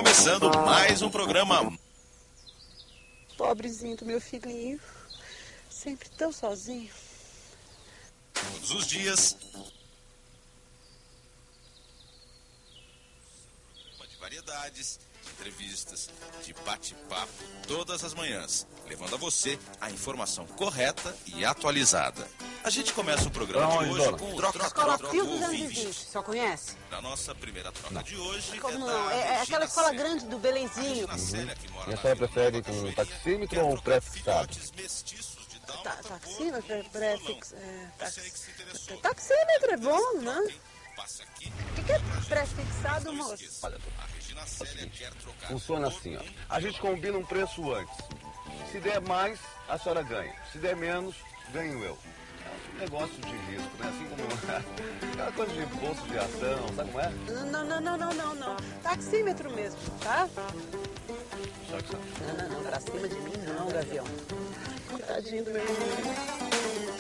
começando mais um programa. Pobrezinho do meu filhinho, sempre tão sozinho. Todos os dias, de variedades, de entrevistas, de bate-papo, todas as manhãs, levando a você a informação correta e atualizada. A gente começa o programa de hoje com o Troca-Troca do Ouvinte. Só conhece? Na nossa primeira troca de hoje Como é não? da É aquela Regina escola Célia. grande do Belenzinho. A Célia, que mora E a na senhora Vila prefere Nova com Corrigida, taxímetro quer ou trocar pré-fixado? filhotes mestiços de Down Taxímetro, Você aí que se interessou. taxímetro é bom, né? Passa aqui. O que é pré-fixado, moço? Olha, A Regina Célia quer trocar. funciona assim, ó. A gente combina um preço antes. Se der mais, a senhora ganha. Se der menos, ganho eu. É um negócio de risco, né? Assim como aquela coisa de bolsa de ação, sabe como é? Não. Taxímetro mesmo, tá? Só que sabe. Não, pra cima de mim não, Gavião. Coitadinho do meu menino.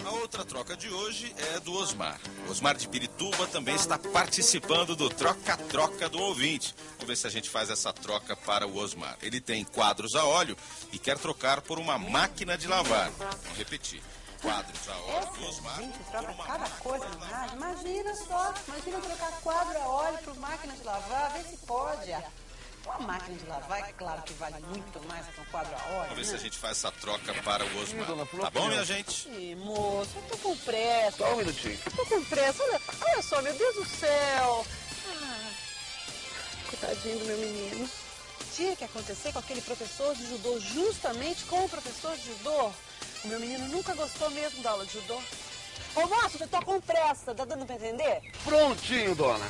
A outra troca de hoje é do Osmar. O Osmar de Pirituba também está participando do Troca-Troca do Ouvinte. Vamos ver se a gente faz essa troca para o Osmar. Ele tem quadros a óleo e quer trocar por uma máquina de lavar. Vamos repetir. Quadros a óleo do Osmar Gente, por troca uma cada coisa no rádio. Imagina só, imagina trocar quadro a óleo por máquina de lavar, vê se pode. Uma máquina de lavar, é claro que vale muito mais que um quadro a óleo, Vamos ver se né? a gente faz essa troca para o Osmar. Dona Tá Flor, bom, minha gente? Ih, moço, eu tô com pressa. Só um minutinho. Tô com pressa, olha só, meu Deus do céu. Coitadinho do meu menino. Tinha que acontecer com aquele professor de judô, justamente com o professor de judô. O meu menino nunca gostou mesmo da aula de judô. Ô, moço, eu tô com pressa, tá dando pra entender? Prontinho, dona.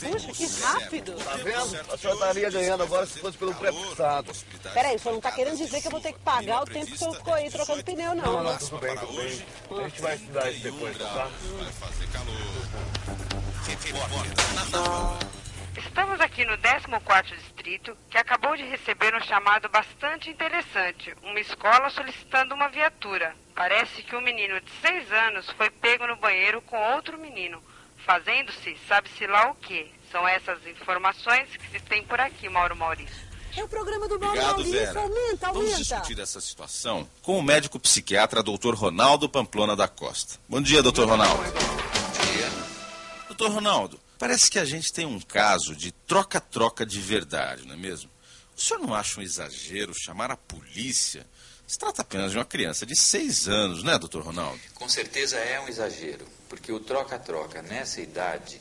Puxa, que rápido. Tá vendo? A senhora estaria ganhando agora se fosse pelo pré-fixado. Peraí, só não tá querendo dizer que eu vou ter que pagar o tempo que o senhor ficou aí trocando pneu, não. Não, tudo bem, tudo bem. A gente vai estudar isso depois, tá? Vai fazer calor. Repórter na rua. Estamos aqui no 14º Distrito, que acabou de receber um chamado bastante interessante. Uma escola solicitando uma viatura. Parece que um menino de 6 anos foi pego no banheiro com outro menino, fazendo-se sabe-se lá o quê. São essas informações que se tem por aqui, Mauro Maurício. É o programa do Mauro Obrigado, Maurício, Vera. aumenta. Vamos discutir essa situação com o médico psiquiatra Dr. Ronaldo Pamplona da Costa. Bom dia, Dr. Ronaldo. Bom dia. Dr. Ronaldo, parece que a gente tem um caso de troca-troca de verdade, não é mesmo? O senhor não acha um exagero chamar a polícia? Se trata apenas de uma criança de 6 anos, né, Dr. Ronaldo? Com certeza é um exagero, porque o troca-troca nessa idade,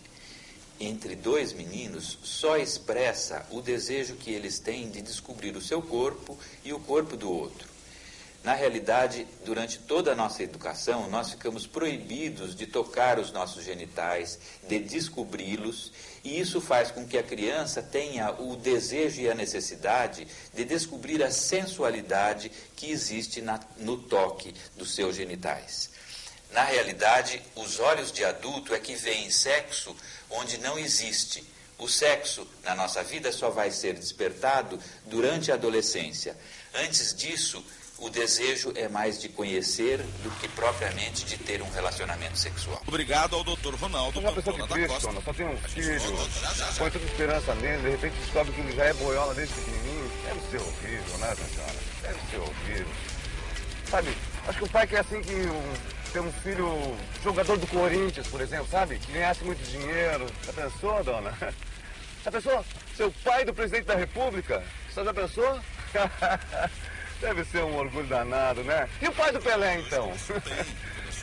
entre dois meninos, só expressa o desejo que eles têm de descobrir o seu corpo e o corpo do outro. Na realidade, durante toda a nossa educação, nós ficamos proibidos de tocar os nossos genitais, de descobri-los, e isso faz com que a criança tenha o desejo e a necessidade de descobrir a sensualidade que existe no toque dos seus genitais. Na realidade, os olhos de adulto é que veem sexo onde não existe. O sexo, na nossa vida, só vai ser despertado durante a adolescência. Antes disso, o desejo é mais de conhecer do que propriamente de ter um relacionamento sexual. Obrigado ao Dr. Ronaldo Você já pensou Pamplona que da triste, Costa. dona? Só tem um A gente filho, volta já. põe toda esperança nele, de repente descobre que ele já é boiola desde pequenininho. Deve ser horrível, né, senhora? Deve ser horrível. Sabe, acho que o pai quer assim que ter um filho jogador do Corinthians, por exemplo, sabe? Que ganhasse muito dinheiro. Já pensou, dona? Já pensou? Seu pai do presidente da República? Você já pensou? Deve ser um orgulho danado, né? E o pai do Pelé, então?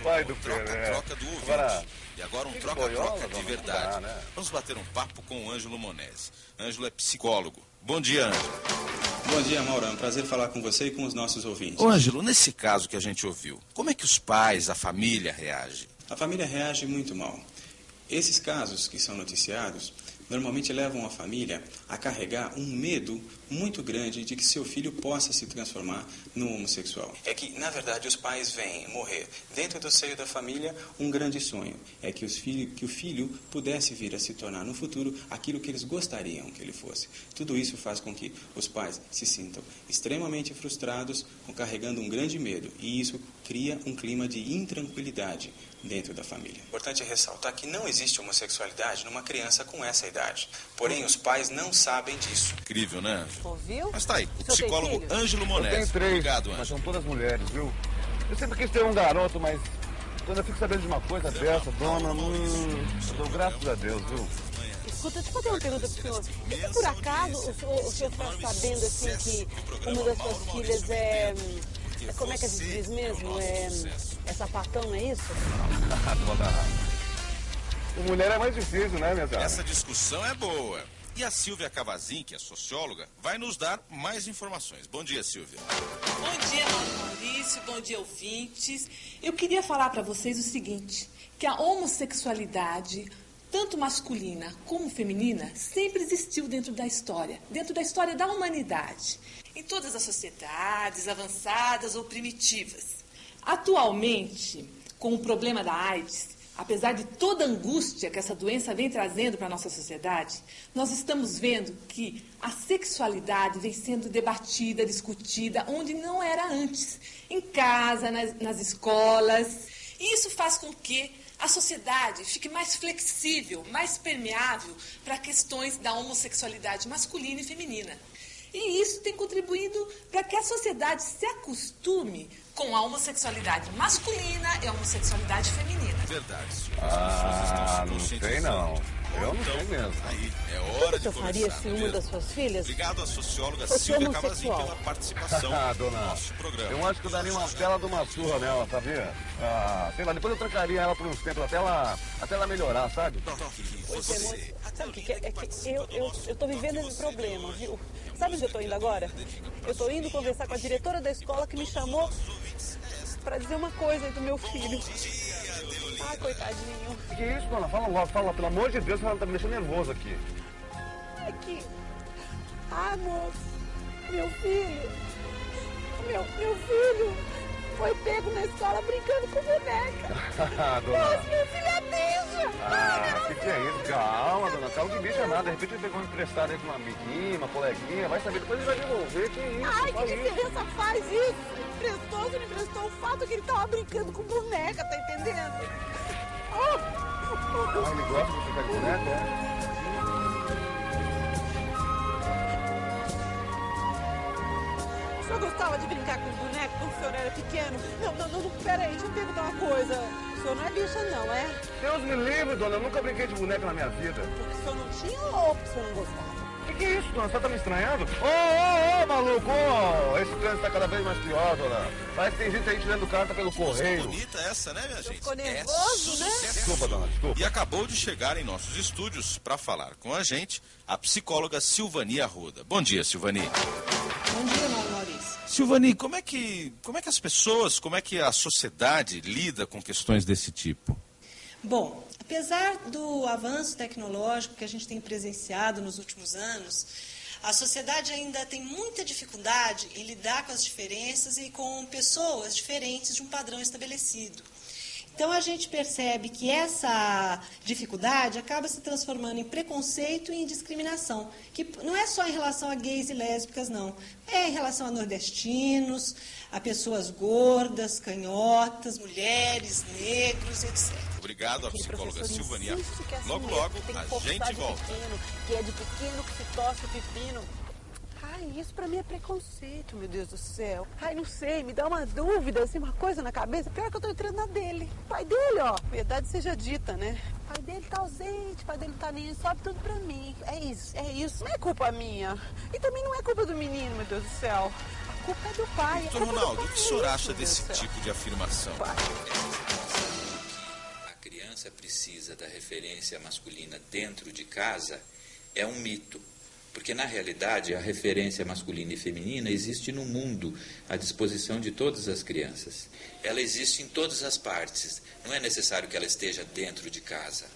Pai do Pelé. Troca do ouvinte. Agora, E agora um que troca-troca boiola, de dona? verdade. Não dá, né? Vamos bater um papo com o Ângelo Monese. Ângelo é psicólogo. Bom dia, Ângelo. Bom dia, Mauro. É um prazer falar com você e com os nossos ouvintes. Ô, Ângelo, nesse caso que a gente ouviu, como é que os pais, a família reagem? A família reage muito mal. Esses casos que são noticiados normalmente levam a família a carregar um medo muito grande de que seu filho possa se transformar no homossexual. É que, na verdade, os pais veem morrer dentro do seio da família um grande sonho. É que o filho pudesse vir a se tornar no futuro aquilo que eles gostariam que ele fosse. Tudo isso faz com que os pais se sintam extremamente frustrados, carregando um grande medo. E isso cria um clima de intranquilidade dentro da família. Importante ressaltar que não existe homossexualidade numa criança com essa idade. Porém, os pais não sabem disso. Incrível, né, Ângelo? Ouviu? Mas tá aí, o O senhor tem psicólogo filhos? Ângelo Eu Monesi. tenho 3, Obrigado, mas Ângelo. são todas mulheres, viu? Eu sempre quis ter um garoto, mas quando eu fico sabendo de uma coisa dessa, dona, eu dou graças a Deus, viu? Escuta, deixa eu fazer uma pergunta pro senhor. E por acaso o senhor está sabendo assim que uma das suas filhas como é que se diz mesmo? É sapatão, não é isso? Com mulher é mais difícil, né, minha senhora? Essa discussão é boa. E a Silvia Cavazin, que é socióloga, vai nos dar mais informações. Bom dia, Silvia. Bom dia, Maurício. Bom dia, ouvintes. Eu queria falar para vocês o seguinte, que a homossexualidade, tanto masculina como feminina, sempre existiu dentro da história da humanidade, em todas as sociedades, avançadas ou primitivas. Atualmente, com o problema da AIDS, apesar de toda a angústia que essa doença vem trazendo para a nossa sociedade, nós estamos vendo que a sexualidade vem sendo debatida, discutida, onde não era antes, em casa, nas escolas. E isso faz com que a sociedade fique mais flexível, mais permeável para questões da homossexualidade masculina e feminina. E isso tem contribuído para que a sociedade se acostume com a homossexualidade masculina e a homossexualidade feminina. Verdade, Silvia. Não sei não. Eu não sei mesmo. Aí, é O hora que o de senhor faria conversar, se não é uma mesmo? das suas filhas Obrigado à socióloga fosse Silvia Cavazin homossexual? pela participação Dona, no nosso programa. eu acho que eu daria uma bela de uma surra nela, sabia? Sei lá, depois eu trancaria ela por uns tempos até ela melhorar, sabe? Pois é, moço. Sabe o que é? É que eu tô vivendo esse problema, viu? Sabe onde eu tô indo agora? Eu tô indo conversar com a diretora da escola que me chamou pra dizer uma coisa aí do meu filho. Ai, coitadinho. Que isso, dona? Fala logo, fala, pelo amor de Deus, ela tá me deixando nervoso aqui. É que... Ah, moço, meu filho foi pego na escola brincando com boneca. Dona. Nossa, meu filho é bicho. Que é isso? Calma, dona. Calma, que bicho é nada. De repente ele pegou um emprestado aí com uma amiguinha, uma coleguinha. Vai saber, depois ele vai devolver. Que isso? Ai, faz que isso. diferença faz isso? Emprestou, se não emprestou, o fato é que ele tava brincando com boneca, tá entendendo? Ah, ele gosta de brincar de boneca, é? O senhor gostava de brincar com boneca quando o senhor era pequeno? Não, peraí, deixa eu perguntar uma coisa. O senhor não é bicha não, é? Deus me livre, dona. Eu nunca brinquei de boneca na minha vida. Porque o senhor não tinha ou porque o senhor não gostava? Que é isso, dona? Você tá me estranhando? Ô, maluco! Ô, esse trânsito tá cada vez mais pior, dona. Parece que tem gente aí tirando carta pelo correio. Bonita essa, né, minha gente? Ficou nervoso, né? Desculpa, dona, desculpa. E acabou de chegar em nossos estúdios para falar com a gente a psicóloga Silvani Arruda. Bom dia, Silvani. Bom dia, Maurício. Silvani, como é que as pessoas, como é que a sociedade lida com questões desse tipo? Bom, apesar do avanço tecnológico que a gente tem presenciado nos últimos anos, a sociedade ainda tem muita dificuldade em lidar com as diferenças e com pessoas diferentes de um padrão estabelecido. Então, a gente percebe que essa dificuldade acaba se transformando em preconceito e em discriminação, que não é só em relação a gays e lésbicas, não. É em relação a nordestinos, a pessoas gordas, canhotas, mulheres, negros, etc. Obrigado à Aquele psicóloga professor Silvani insiste Arruda. que é assim Logo, mesmo, logo, tem que a forçar gente de volta. pequeno, que é de pequeno que se torce o pepino. Ai, isso pra mim é preconceito, meu Deus do céu. Ai, não sei, me dá uma dúvida, assim, uma coisa na cabeça. Pior que eu tô entrando na dele. O pai dele, ó, verdade seja dita, né? O pai dele tá ausente, o pai dele tá nem, sobe tudo pra mim. É isso. Não é culpa minha. E também não é culpa do menino, meu Deus do céu. A culpa é do pai. Doutor Ronaldo, o que o senhor acha desse tipo de afirmação? A criança precisa da referência masculina dentro de casa é um mito. Porque, na realidade, a referência masculina e feminina existe no mundo, à disposição de todas as crianças. Ela existe em todas as partes. Não é necessário que ela esteja dentro de casa.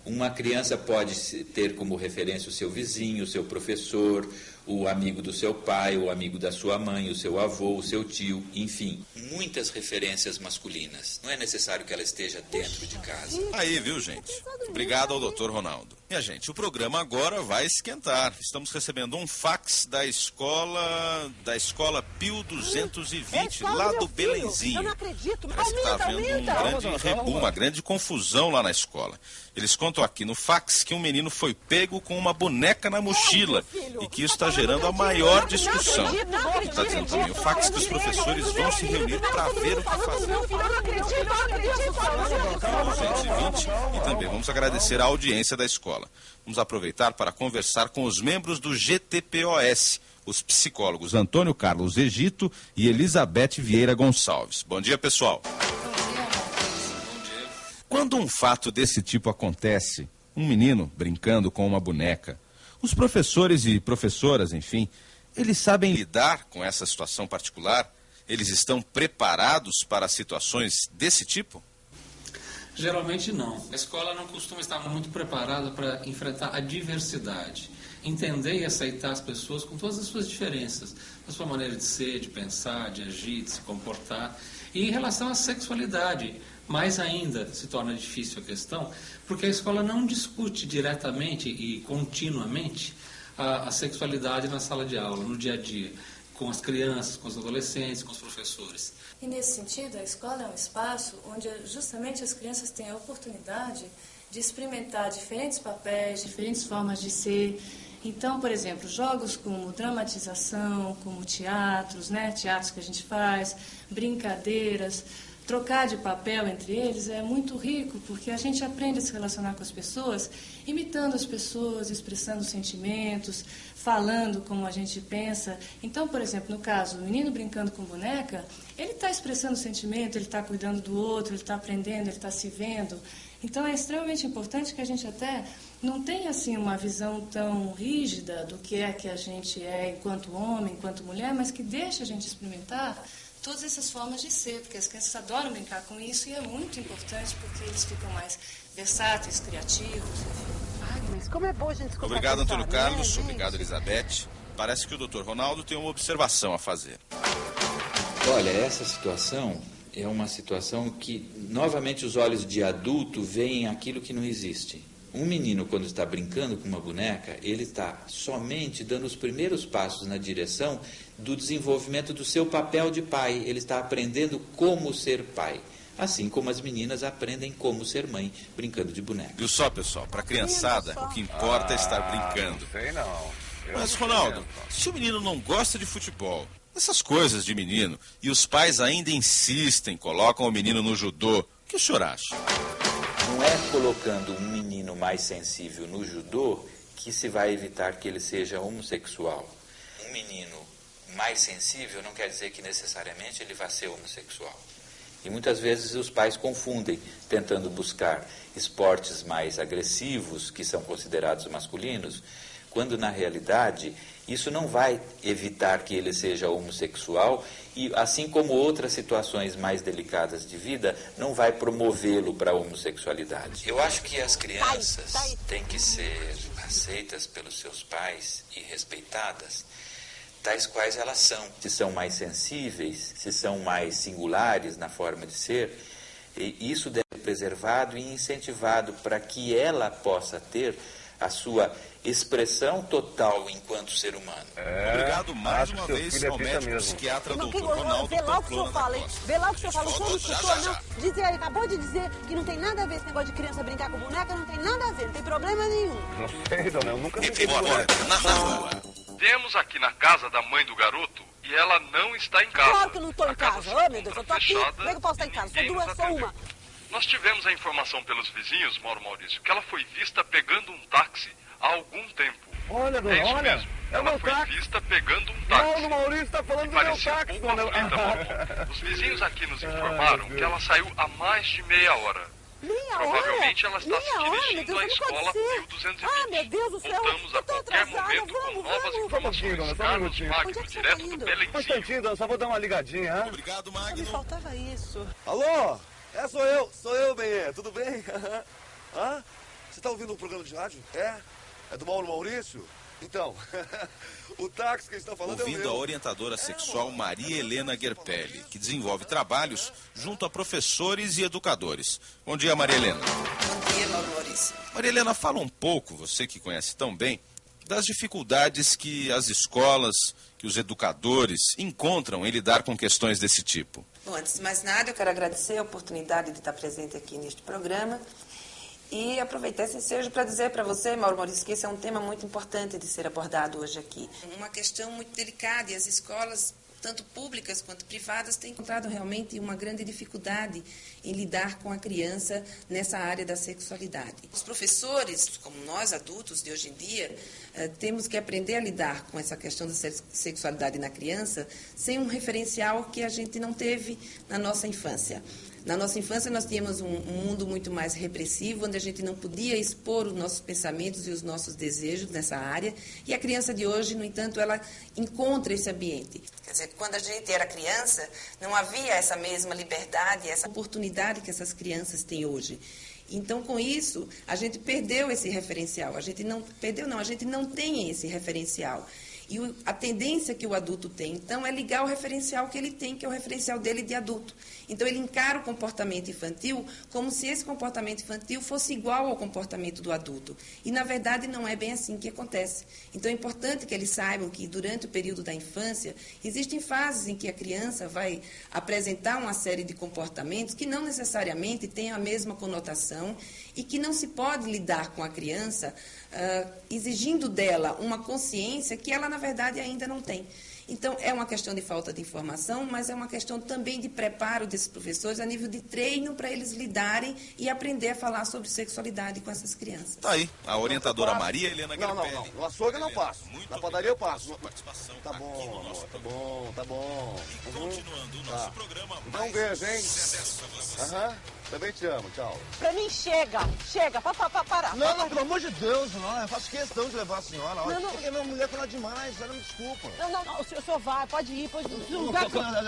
Uma criança pode ter como referência o seu vizinho, o seu professor, o amigo do seu pai, o amigo da sua mãe, o seu avô, o seu tio, enfim, muitas referências masculinas. Não é necessário que ela esteja dentro de casa. Aí, viu, gente? Obrigado ao Dr. Ronaldo. Minha gente, o programa agora vai esquentar. Estamos recebendo um fax da escola Pio 220, lá do Belenzinho. Eu não acredito. Parece que está havendo um grande rebu, uma grande confusão lá na escola. Eles contam aqui no fax que um menino foi pego com uma boneca na mochila e que isso está gerando a maior discussão. Está dizendo também o fax que os professores vão se reunir para ver o que fazer. 220, e também vamos agradecer a audiência da escola. Vamos aproveitar para conversar com os membros do GTPOS, os psicólogos Antônio Carlos Egito e Elizabeth Vieira Gonçalves. Bom dia, pessoal. Quando um fato desse tipo acontece, um menino brincando com uma boneca, os professores e professoras, enfim, eles sabem lidar com essa situação particular? Eles estão preparados para situações desse tipo? Geralmente não. A escola não costuma estar muito preparada para enfrentar a diversidade. Entender e aceitar as pessoas com todas as suas diferenças, a sua maneira de ser, de pensar, de agir, de se comportar. E em relação à sexualidade, mais ainda se torna difícil a questão, porque a escola não discute diretamente e continuamente a sexualidade na sala de aula, no dia a dia, com as crianças, com os adolescentes, com os professores. E nesse sentido, a escola é um espaço onde justamente as crianças têm a oportunidade de experimentar diferentes papéis, diferentes formas de ser. Então, por exemplo, jogos como dramatização, como teatros, teatros que a gente faz, brincadeiras, trocar de papel entre eles é muito rico, porque a gente aprende a se relacionar com as pessoas, imitando as pessoas, expressando sentimentos, falando como a gente pensa. Então, por exemplo, no caso, o menino brincando com boneca, ele está expressando sentimento, ele está cuidando do outro, ele está aprendendo, ele está se vendo. Então, é extremamente importante que a gente até não tenha assim uma visão tão rígida do que a gente é enquanto homem, enquanto mulher, mas que deixe a gente experimentar todas essas formas de ser, porque as crianças adoram brincar com isso e é muito importante porque eles ficam mais versáteis, criativos, enfim. Ai, mas como é bom a gente escutar. Obrigado, Antônio Carlos. Né, obrigado, Elizabeth. Parece que o Dr. Ronaldo tem uma observação a fazer. Olha, essa situação é uma situação que, novamente, os olhos de adulto veem aquilo que não existe. Um menino, quando está brincando com uma boneca, ele está somente dando os primeiros passos na direção do desenvolvimento do seu papel de pai. Ele está aprendendo como ser pai. Assim como as meninas aprendem como ser mãe, brincando de boneca. Viu só, pessoal? Para a criançada, o que importa é estar brincando. Não sei não. Mas, Ronaldo, se o menino não gosta de futebol, essas coisas de menino, e os pais ainda insistem, colocam o menino no judô, o que o senhor acha? Não é colocando um menino mais sensível no judô que se vai evitar que ele seja homossexual. Um menino mais sensível não quer dizer que necessariamente ele vai ser homossexual. E muitas vezes os pais confundem, tentando buscar esportes mais agressivos, que são considerados masculinos, quando na realidade isso não vai evitar que ele seja homossexual e, assim como outras situações mais delicadas de vida, não vai promovê-lo para a homossexualidade. Eu acho que as crianças têm que ser aceitas pelos seus pais e respeitadas, tais quais elas são. Se são mais sensíveis, se são mais singulares na forma de ser, e isso deve ser preservado e incentivado para que ela possa ter a sua expressão total enquanto ser humano. Obrigado mais uma vez ao médico psiquiatra Dr. Ronaldo Vê lá o que o senhor Pamplona fala, da hein? Costa. Vê lá o que o senhor fala. O senhor não Já, escutou, já, já. não? Dizer aí, acabou de dizer que não tem nada a ver esse negócio de criança brincar com boneca, não tem nada a ver, não tem problema nenhum. Não sei, dona, eu nunca brinquei com Bora, boneca. na rua. Temos aqui na casa da mãe do garoto e ela não está em casa. Claro que eu não estou em A casa casa. se Oh, meu Deus, encontra eu tô aqui. fechada Como é que eu posso estar em e casa? Sou ninguém duas, nos sou atendeu. uma. Nós tivemos a informação pelos vizinhos, Mauro Maurício, que ela foi vista pegando um táxi há algum tempo. Olha, dona, É isso olha. mesmo. É o Ela meu foi táxi. vista pegando um táxi. Não, o Maurício está falando do meu Parecia táxi, um pouco dona. aflita, Mauro. Os vizinhos aqui nos informaram que ela saiu há mais de meia hora. Meia Provavelmente hora? ela está Meia se hora? dirigindo Meu à Deus, como escola pode ser? Pio 220. Ah, meu Deus do céu, Voltamos a eu tô qualquer atrasada, momento com vamos, novas vamos. Só um pouquinho, informações. dona, só um Carlos minutinho. Magno, Onde é que você direto tá do indo? Um Belenzinho. instantinho, dona, só vou dar uma ligadinha, hein? Obrigado, Só me Magno. faltava isso. Alô? Sou eu, Benê. Tudo bem? Hã? Você tá ouvindo um programa de rádio? É do Mauro Maurício? Então, o táxi que eles estão falando Ouvindo é o meu. a orientadora sexual Maria Helena Guerpelli, que desenvolve trabalhos junto a professores e educadores. Bom dia, Maria Helena. Bom dia, Mauro Maurício. Maria Helena, fala um pouco, você que conhece tão bem, das dificuldades que as escolas, que os educadores encontram em lidar com questões desse tipo. Bom, antes de mais nada, eu quero agradecer a oportunidade de estar presente aqui neste programa e aproveitar esse ensejo para dizer para você, Mauro Maurício, que esse é um tema muito importante de ser abordado hoje aqui. Uma questão muito delicada e as escolas, tanto públicas quanto privadas, têm encontrado realmente uma grande dificuldade em lidar com a criança nessa área da sexualidade. Os professores, como nós adultos de hoje em dia, temos que aprender a lidar com essa questão da sexualidade na criança sem um referencial que a gente não teve na nossa infância. Na nossa infância, nós tínhamos um mundo muito mais repressivo, onde a gente não podia expor os nossos pensamentos e os nossos desejos nessa área. E a criança de hoje, no entanto, ela encontra esse ambiente. Quer dizer, quando a gente era criança, não havia essa mesma liberdade, essa oportunidade que essas crianças têm hoje. Então, com isso, a gente perdeu esse referencial. A gente não tem esse referencial. E a tendência que o adulto tem, então, é ligar o referencial que ele tem, que é o referencial dele de adulto. Então, ele encara o comportamento infantil como se esse comportamento infantil fosse igual ao comportamento do adulto. E, na verdade, não é bem assim que acontece. Então, é importante que eles saibam que, durante o período da infância, existem fases em que a criança vai apresentar uma série de comportamentos que não necessariamente têm a mesma conotação e que não se pode lidar com a criança exigindo dela uma consciência que ela, na verdade, ainda não tem. Então, é uma questão de falta de informação, mas é uma questão também de preparo desses professores a nível de treino para eles lidarem e aprender a falar sobre sexualidade com essas crianças. Tá aí, a orientadora Maria Helena Guerpelli. Não. No açougue eu não passo. Na padaria eu passo. Tá bom, amor, tá bom. E continuando o nosso programa. Dá um beijo, hein? Também te amo, tchau. Pra mim, chega, para. Não, pelo amor de Deus, não. Eu faço questão de levar a senhora. Não. Porque minha mulher fala demais, ela me desculpa. Não, o senhor vai, pode ir. Eu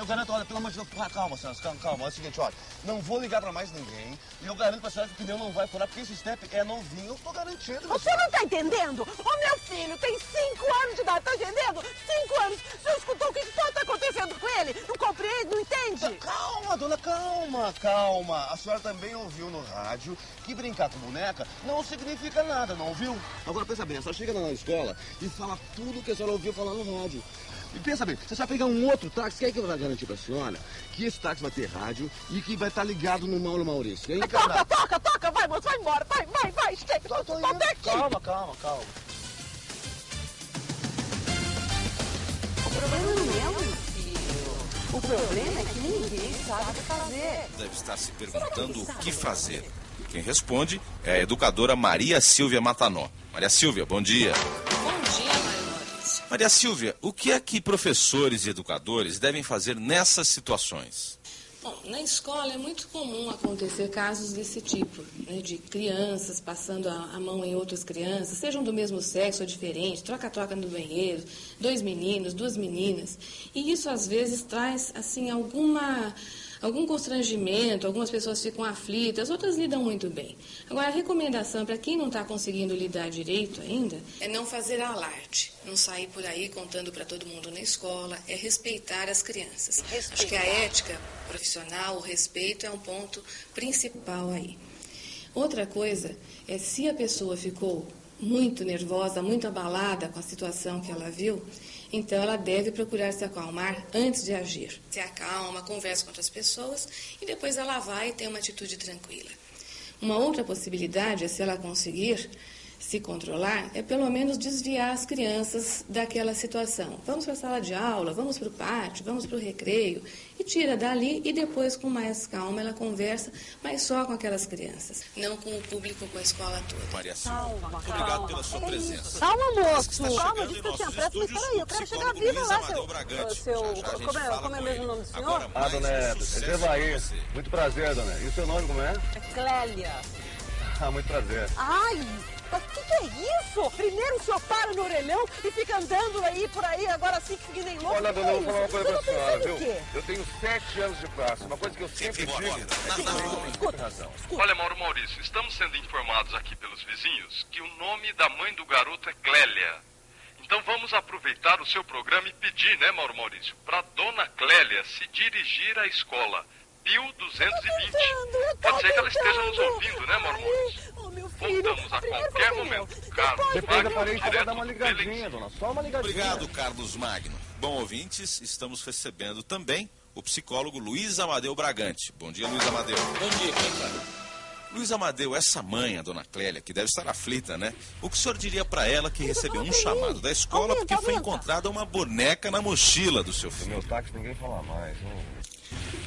garanto, olha, pelo amor de Deus, calma, senhora, calma. É o seguinte, olha, não vou ligar pra mais ninguém. E eu garanto pra senhora que o pneu não vai furar, porque esse step é novinho, eu tô garantindo. Você não tá entendendo? O meu filho tem 5 anos de idade, tá entendendo? 5 anos. O senhor escutou o que pode estar acontecendo com ele? Não compreende, não entende? Calma, dona, calma. A senhora também ouviu no rádio que brincar com boneca não significa nada, não ouviu? Agora pensa bem, a senhora chega na escola e fala tudo que a senhora ouviu falar no rádio. E pensa bem, você vai pegar um outro táxi, que é que eu vou garantir pra senhora que esse táxi vai ter rádio e que vai estar ligado no Mauro Maurício. Toca, vai, moço, vai embora, vai, chega. Tô indo. Calma. O problema não é o filho. O problema é que ninguém sabe o que fazer. Deve estar se perguntando o que fazer. Quem responde é a educadora Maria Silvia Matanó. Maria Silvia, bom dia. Bom dia, Mauro Maurício. Maria Silvia, o que é que professores e educadores devem fazer nessas situações? Bom, na escola é muito comum acontecer casos desse tipo, né, de crianças passando a mão em outras crianças, sejam do mesmo sexo ou diferente, troca-troca no banheiro, 2 meninos, 2 meninas. E isso, às vezes, traz, assim, algum constrangimento, algumas pessoas ficam aflitas, outras lidam muito bem. Agora, a recomendação para quem não está conseguindo lidar direito ainda é não fazer alarde, não sair por aí contando para todo mundo na escola, é respeitar as crianças. Acho que a ética profissional, o respeito é um ponto principal aí. Outra coisa é, se a pessoa ficou muito nervosa, muito abalada com a situação que ela viu, então ela deve procurar se acalmar antes de agir. Se acalma, conversa com outras pessoas e depois ela vai e tem uma atitude tranquila. Uma outra possibilidade é, se ela conseguir se controlar, é pelo menos desviar as crianças daquela situação. Vamos para a sala de aula, vamos para o pátio, vamos para o recreio, e tira dali e depois, com mais calma, ela conversa, mas só com aquelas crianças, não com o público, com a escola toda. Maria Silvia, obrigado pela sua presença. Calma, moço. Calma, disse que eu tinha pressa, mas peraí, eu quero chegar viva lá, como é mesmo o nome do senhor? Dona Evaí, muito prazer, dona. E o seu nome como é? Clélia. Muito prazer. Ai, mas o que é isso? Primeiro o senhor para no orelhão e fica andando aí por aí, agora assim que fica nem louco. Olha, dona, eu vou falar uma coisa pra senhora, viu? Quê? Eu tenho 7 anos de praça. Uma coisa que eu sempre digo é que tem razão. Olha, Mauro Maurício, estamos sendo informados aqui pelos vizinhos que o nome da mãe do garoto é Clélia. Então vamos aproveitar o seu programa e pedir, né, Mauro Maurício, para Dona Clélia se dirigir à escola Pio 220. Pode ser que ela esteja nos ouvindo, né, Mauro Maurício? Voltamos a qualquer momento. Carlos Depois Magno, da parede, direto dar uma do ligadinha, dona. Só uma ligadinha. Obrigado, Carlos Magno. Bom, ouvintes, estamos recebendo também o psicólogo Luiz Amadeu Bragante. Bom dia, Luiz Amadeu. Bom dia, Cleiton. Luiz Amadeu, essa mãe, a dona Clélia, que deve estar aflita, né? O que o senhor diria para ela que recebeu um chamado da escola porque foi encontrada uma boneca na mochila do seu filho? Meu táxi ninguém fala mais.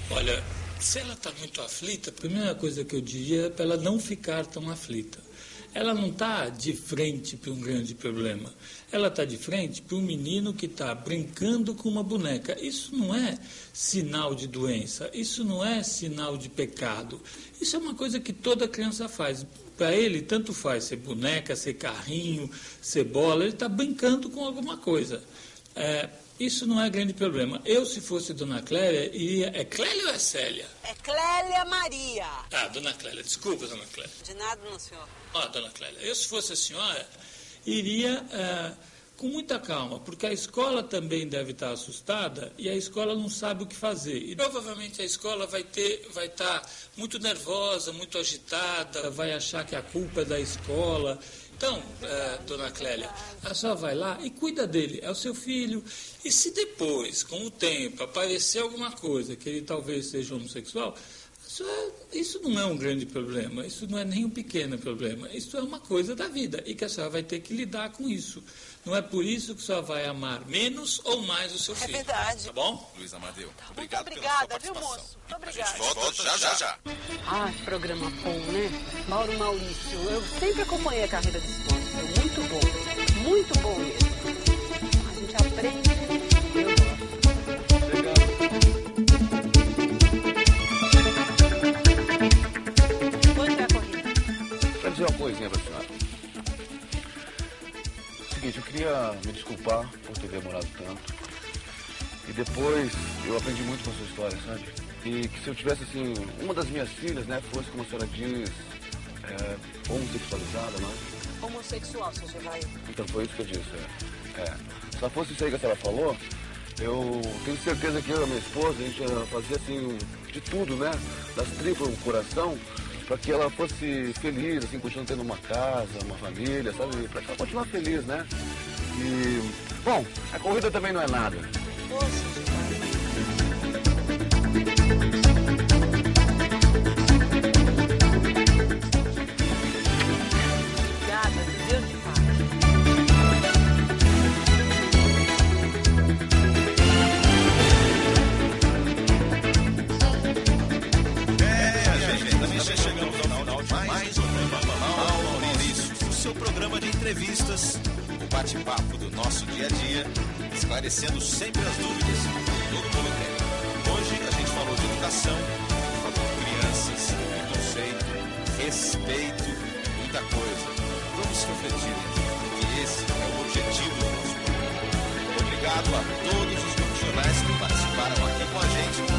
Olha, se ela está muito aflita, a primeira coisa que eu diria é para ela não ficar tão aflita. Ela não está de frente para um grande problema. Ela está de frente para um menino que está brincando com uma boneca. Isso não é sinal de doença, isso não é sinal de pecado. Isso é uma coisa que toda criança faz. Para ele, tanto faz ser boneca, ser carrinho, ser bola, ele está brincando com alguma coisa. Isso não é grande problema. Eu, se fosse Dona Clélia, iria... É Clélia ou é Célia? É Clélia Maria. Ah, Dona Clélia, desculpa, Dona Clélia. De nada, não, senhor. Dona Clélia, eu, se fosse a senhora, iria com muita calma, porque a escola também deve estar assustada e a escola não sabe o que fazer. E provavelmente a escola vai estar muito nervosa, muito agitada, vai achar que a culpa é da escola. Então, Dona Clélia, a senhora vai lá e cuida dele, é o seu filho. E se depois, com o tempo, aparecer alguma coisa que ele talvez seja homossexual, isso não é um grande problema, isso não é nem um pequeno problema, isso é uma coisa da vida e que a senhora vai ter que lidar com isso. Não é por isso que a senhora vai amar menos ou mais o seu filho. É verdade. Tá bom? Luiz Amadeu, Muito obrigada, viu, moço? Muito obrigada. A gente volta já. Ah, que programa bom, né? Mauro Maurício, eu sempre acompanhei a carreira desse moço. Muito bom mesmo. A gente aprende, eu gosto. Quanto é a corrida? Quero dizer uma coisinha pra senhora. Seguinte, eu queria me desculpar por ter demorado tanto. E depois eu aprendi muito com a sua história, sabe? E que se eu tivesse, assim, uma das minhas filhas, né, fosse, como a senhora diz, homossexualizada, não é? Homossexual, seu Gevaí. Então foi isso que eu disse, Se ela fosse isso aí que a senhora falou, eu tenho certeza que eu e a minha esposa, a gente ia fazer, assim, de tudo, né? Das tripas no coração, para que ela fosse feliz, assim, continuando tendo uma casa, uma família, sabe? Para que ela continuar feliz, né? E, bom, a corrida também não é nada. Obrigada, que Deus te pague. Gente, também chegamos ao final de mais um programa Mauro Maurício, o seu programa de entrevistas, o bate-papo do nosso dia a dia, esclarecendo sempre as dúvidas que todo mundo tem. Hoje a gente falou de educação, falou de crianças, preconceito, respeito, muita coisa. Vamos refletir, porque esse é o objetivo do nosso programa. Obrigado a todos os profissionais que participaram aqui com a gente.